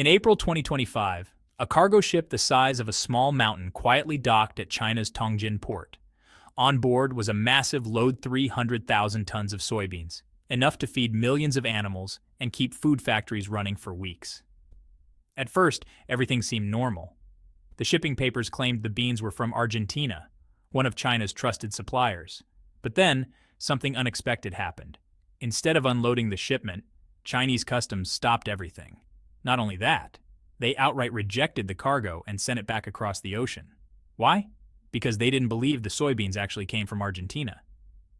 In April 2025, a cargo ship the size of a small mountain quietly docked at China's Tongjin port. On board was a massive load 300,000 tons of soybeans, enough to feed millions of animals and keep food factories running for weeks. At first, everything seemed normal. The shipping papers claimed the beans were from Argentina, one of China's trusted suppliers. But then, something unexpected happened. Instead of unloading the shipment, Chinese customs stopped everything. Not only that, they outright rejected the cargo and sent it back across the ocean. Why? Because they didn't believe the soybeans actually came from Argentina.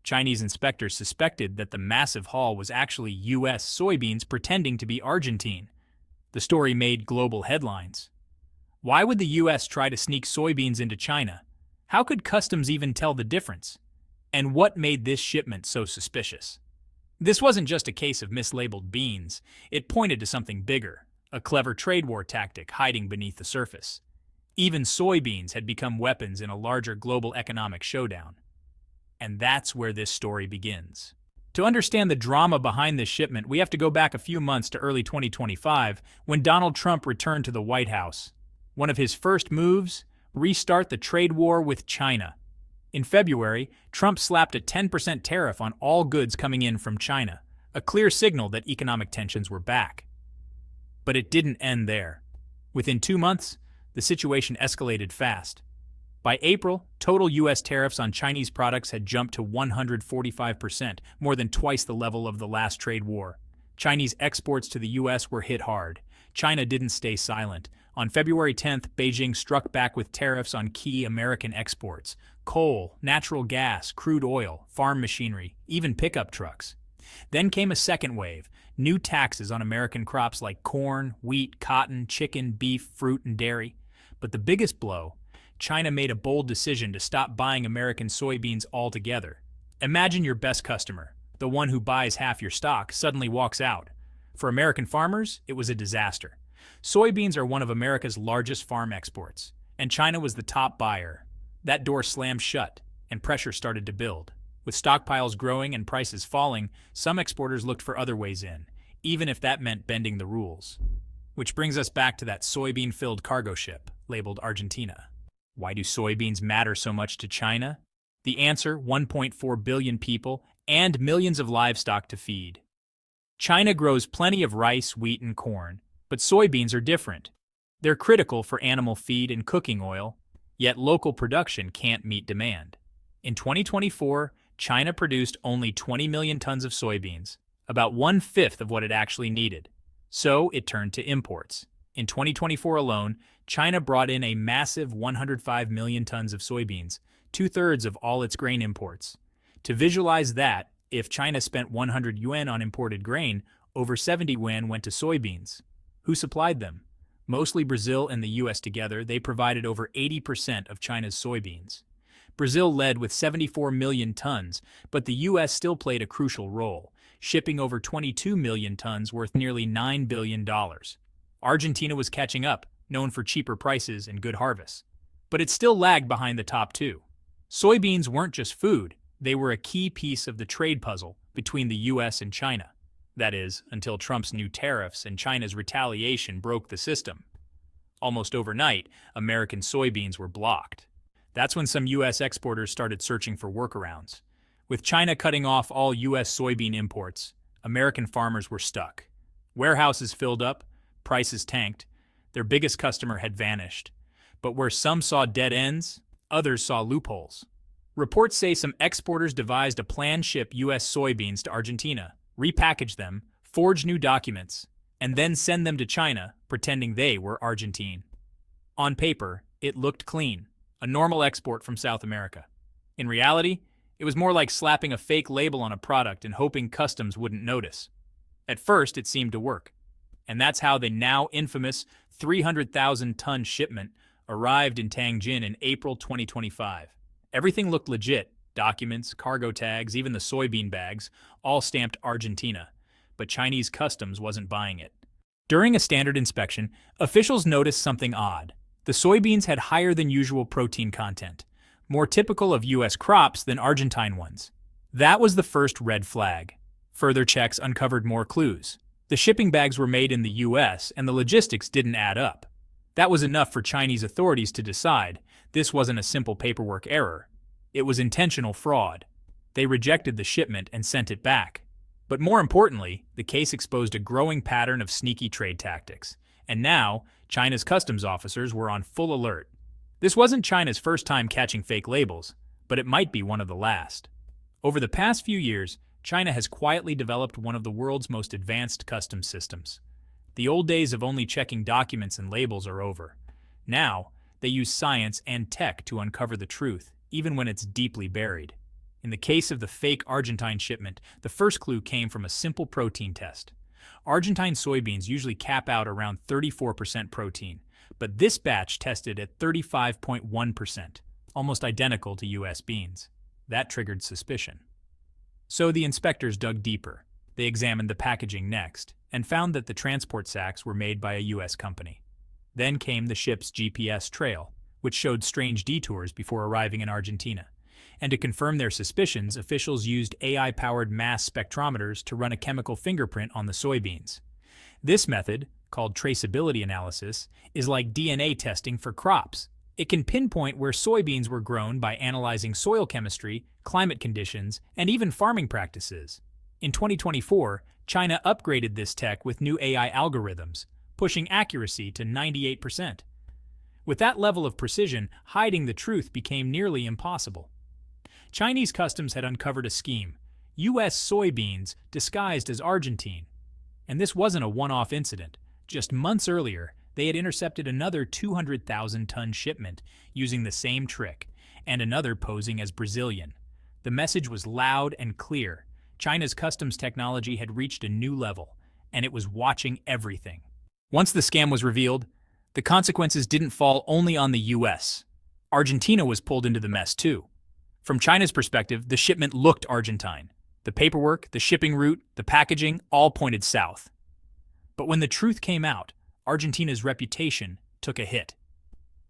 Chinese inspectors suspected that the massive haul was actually U.S. soybeans pretending to be Argentine. The story made global headlines. Why would the U.S. try to sneak soybeans into China? How could customs even tell the difference? And what made this shipment so suspicious? This wasn't just a case of mislabeled beans. It pointed to something bigger, a clever trade war tactic hiding beneath the surface. Even soybeans had become weapons in a larger global economic showdown. And that's where this story begins. To understand the drama behind this shipment, we have to go back a few months to early 2025, when Donald Trump returned to the White House. One of his first moves? Restart the trade war with China. In February, Trump slapped a 10% tariff on all goods coming in from China, a clear signal that economic tensions were back. But it didn't end there. Within 2 months, the situation escalated fast. By April, total U.S. tariffs on Chinese products had jumped to 145%, more than twice the level of the last trade war. Chinese exports to the U.S. were hit hard. China didn't stay silent. On February 10th, Beijing struck back with tariffs on key American exports: coal, natural gas, crude oil, farm machinery, even pickup trucks. Then came a second wave, new taxes on American crops like corn, wheat, cotton, chicken, beef, fruit, and dairy. But the biggest blow, China made a bold decision to stop buying American soybeans altogether. Imagine your best customer, the one who buys half your stock, suddenly walks out. For American farmers, it was a disaster. Soybeans are one of America's largest farm exports, and China was the top buyer. That door slammed shut, and pressure started to build. With stockpiles growing and prices falling, some exporters looked for other ways in, even if that meant bending the rules. Which brings us back to that soybean-filled cargo ship, labeled Argentina. Why do soybeans matter so much to China? The answer: 1.4 billion people and millions of livestock to feed. China grows plenty of rice, wheat, and corn, but soybeans are different. They're critical for animal feed and cooking oil, yet local production can't meet demand. In 2024, China produced only 20 million tons of soybeans, about 1/5 of what it actually needed. So it turned to imports. In 2024 alone, China brought in a massive 105 million tons of soybeans, 2/3 of all its grain imports. To visualize that, if China spent 100 yuan on imported grain, over 70 yuan went to soybeans. Who supplied them? Mostly Brazil and the US together. They provided over 80% of China's soybeans. Brazil led with 74 million tons, but the US still played a crucial role, shipping over 22 million tons worth nearly $9 billion. Argentina was catching up, known for cheaper prices and good harvests. But it still lagged behind the top two. Soybeans weren't just food, they were a key piece of the trade puzzle between the US and China. That is, until Trump's new tariffs and China's retaliation broke the system. Almost overnight, American soybeans were blocked. That's when some U.S. exporters started searching for workarounds. With China cutting off all U.S. soybean imports, American farmers were stuck. Warehouses filled up, prices tanked, their biggest customer had vanished. But where some saw dead ends, others saw loopholes. Reports say some exporters devised a plan to ship U.S. soybeans to Argentina, repackage them, forge new documents, and then send them to China, pretending they were Argentine. On paper, it looked clean, a normal export from South America. In reality, it was more like slapping a fake label on a product and hoping customs wouldn't notice. At first, it seemed to work. And that's how the now infamous 300,000-ton shipment arrived in Tongjin in April 2025. Everything looked legit: documents, cargo tags, even the soybean bags, all stamped Argentina. But Chinese customs wasn't buying it. During a standard inspection, officials noticed something odd. The soybeans had higher than usual protein content, more typical of U.S. crops than Argentine ones. That was the first red flag. Further checks uncovered more clues. The shipping bags were made in the US and the logistics didn't add up. That was enough for Chinese authorities to decide this wasn't a simple paperwork error. It was intentional fraud. They rejected the shipment and sent it back. But more importantly, the case exposed a growing pattern of sneaky trade tactics. And now, China's customs officers were on full alert. This wasn't China's first time catching fake labels, but it might be one of the last. Over the past few years, China has quietly developed one of the world's most advanced customs systems. The old days of only checking documents and labels are over. Now, they use science and tech to uncover the truth, even when it's deeply buried. In the case of the fake Argentine shipment, the first clue came from a simple protein test. Argentine soybeans usually cap out around 34% protein, but this batch tested at 35.1%, almost identical to US beans. That triggered suspicion. So the inspectors dug deeper. They examined the packaging next and found that the transport sacks were made by a US company. Then came the ship's GPS trail, which showed strange detours before arriving in Argentina. And to confirm their suspicions, officials used AI-powered mass spectrometers to run a chemical fingerprint on the soybeans. This method, called traceability analysis, is like DNA testing for crops. It can pinpoint where soybeans were grown by analyzing soil chemistry, climate conditions, and even farming practices. In 2024, China upgraded this tech with new AI algorithms, pushing accuracy to 98%. With that level of precision, hiding the truth became nearly impossible. Chinese customs had uncovered a scheme: US soybeans disguised as Argentine. And this wasn't a one-off incident. Just months earlier, they had intercepted another 200,000-ton shipment using the same trick, and another posing as Brazilian. The message was loud and clear. China's customs technology had reached a new level, and it was watching everything. Once the scam was revealed, the consequences didn't fall only on the US. Argentina was pulled into the mess too. From China's perspective, the shipment looked Argentine. The paperwork, the shipping route, the packaging all pointed south. But when the truth came out, Argentina's reputation took a hit.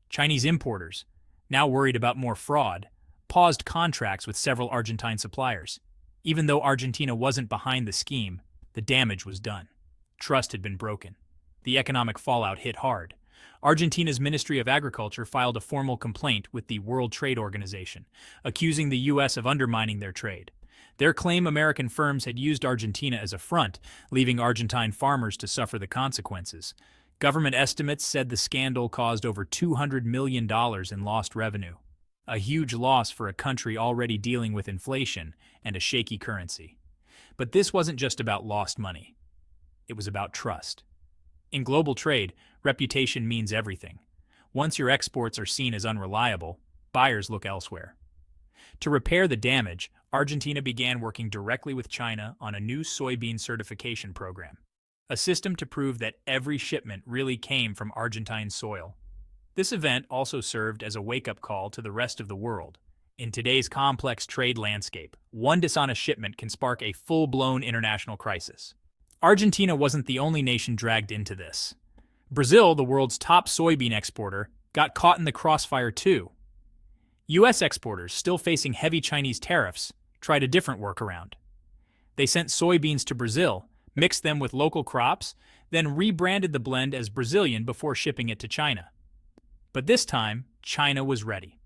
Chinese importers, now worried about more fraud, paused contracts with several Argentine suppliers. Even though Argentina wasn't behind the scheme, the damage was done. Trust had been broken. The economic fallout hit hard. Argentina's Ministry of Agriculture filed a formal complaint with the World Trade Organization, accusing the U.S. of undermining their trade. Their claim American firms had used Argentina as a front, leaving Argentine farmers to suffer the consequences. Government estimates said the scandal caused over $200 million in lost revenue. A huge loss for a country already dealing with inflation and a shaky currency. But this wasn't just about lost money. It was about trust. In global trade, reputation means everything. Once your exports are seen as unreliable, buyers look elsewhere. To repair the damage, Argentina began working directly with China on a new soybean certification program, a system to prove that every shipment really came from Argentine soil. This event also served as a wake-up call to the rest of the world. In today's complex trade landscape, one dishonest shipment can spark a full-blown international crisis. Argentina wasn't the only nation dragged into this. Brazil, the world's top soybean exporter, got caught in the crossfire too. U.S. exporters, still facing heavy Chinese tariffs, tried a different workaround. They sent soybeans to Brazil, mixed them with local crops, then rebranded the blend as Brazilian before shipping it to China. But this time, China was ready.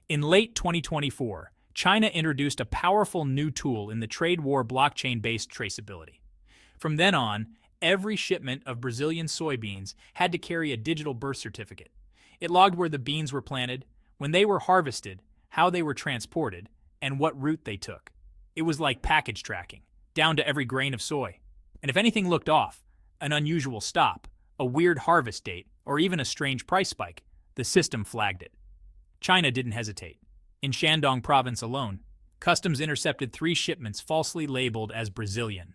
In late 2024, China introduced a powerful new tool in the trade war: blockchain-based traceability. From then on, every shipment of Brazilian soybeans had to carry a digital birth certificate. It logged where the beans were planted, when they were harvested, how they were transported, and what route they took. It was like package tracking, down to every grain of soy. And if anything looked off, an unusual stop, a weird harvest date, or even a strange price spike, the system flagged it. China didn't hesitate. In Shandong province alone, customs intercepted 3 shipments falsely labeled as Brazilian.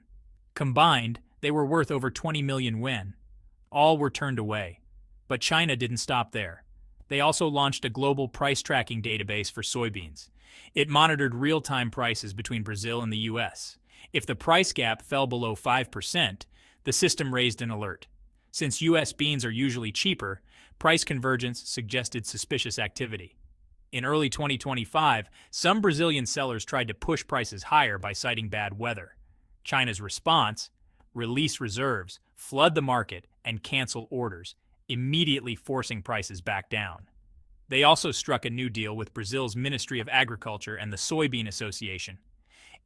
Combined, they were worth over 20 million yuan. All were turned away. But China didn't stop there. They also launched a global price tracking database for soybeans. It monitored real-time prices between Brazil and the US. If the price gap fell below 5%, the system raised an alert. Since US beans are usually cheaper, price convergence suggested suspicious activity. In early 2025, some Brazilian sellers tried to push prices higher by citing bad weather. China's response: release reserves, flood the market, and cancel orders, immediately forcing prices back down. They also struck a new deal with Brazil's Ministry of Agriculture and the Soybean Association.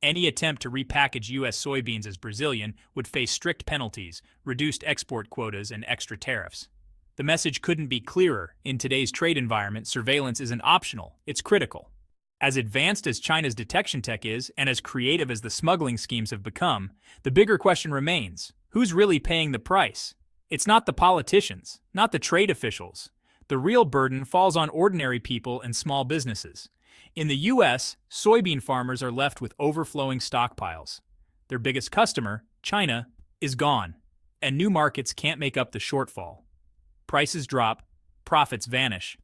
Any attempt to repackage U.S. soybeans as Brazilian would face strict penalties, reduced export quotas, and extra tariffs. The message couldn't be clearer. In today's trade environment, surveillance isn't optional, it's critical. As advanced as China's detection tech is, and as creative as the smuggling schemes have become, the bigger question remains: who's really paying the price? It's not the politicians, not the trade officials. The real burden falls on ordinary people and small businesses. In the U.S., soybean farmers are left with overflowing stockpiles. Their biggest customer, China, is gone, and new markets can't make up the shortfall. Prices drop, profits vanish.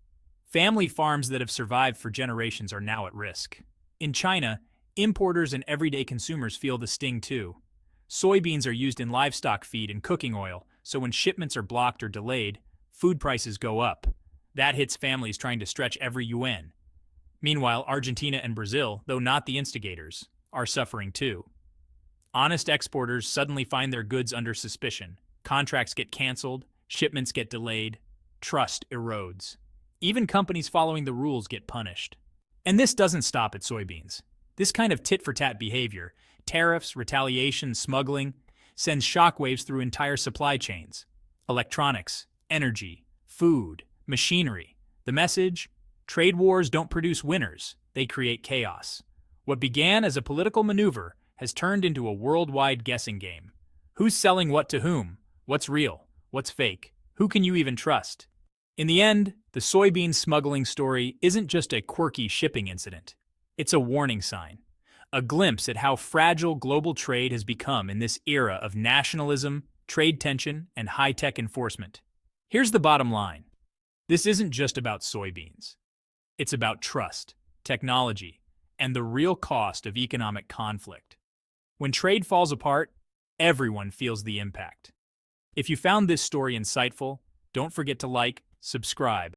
Family farms that have survived for generations are now at risk. In China, importers and everyday consumers feel the sting too. Soybeans are used in livestock feed and cooking oil, so when shipments are blocked or delayed, food prices go up. That hits families trying to stretch every yuan. Meanwhile, Argentina and Brazil, though not the instigators, are suffering too. Honest exporters suddenly find their goods under suspicion. Contracts get canceled, shipments get delayed, trust erodes. Even companies following the rules get punished. And this doesn't stop at soybeans. This kind of tit-for-tat behavior, tariffs, retaliation, smuggling, sends shockwaves through entire supply chains. Electronics, energy, food, machinery. The message? Trade wars don't produce winners, they create chaos. What began as a political maneuver has turned into a worldwide guessing game. Who's selling what to whom? What's real? What's fake? Who can you even trust? In the end, the soybean smuggling story isn't just a quirky shipping incident. It's a warning sign, a glimpse at how fragile global trade has become in this era of nationalism, trade tension, and high-tech enforcement. Here's the bottom line. This isn't just about soybeans. It's about trust, technology, and the real cost of economic conflict. When trade falls apart, everyone feels the impact. If you found this story insightful, don't forget to like, subscribe,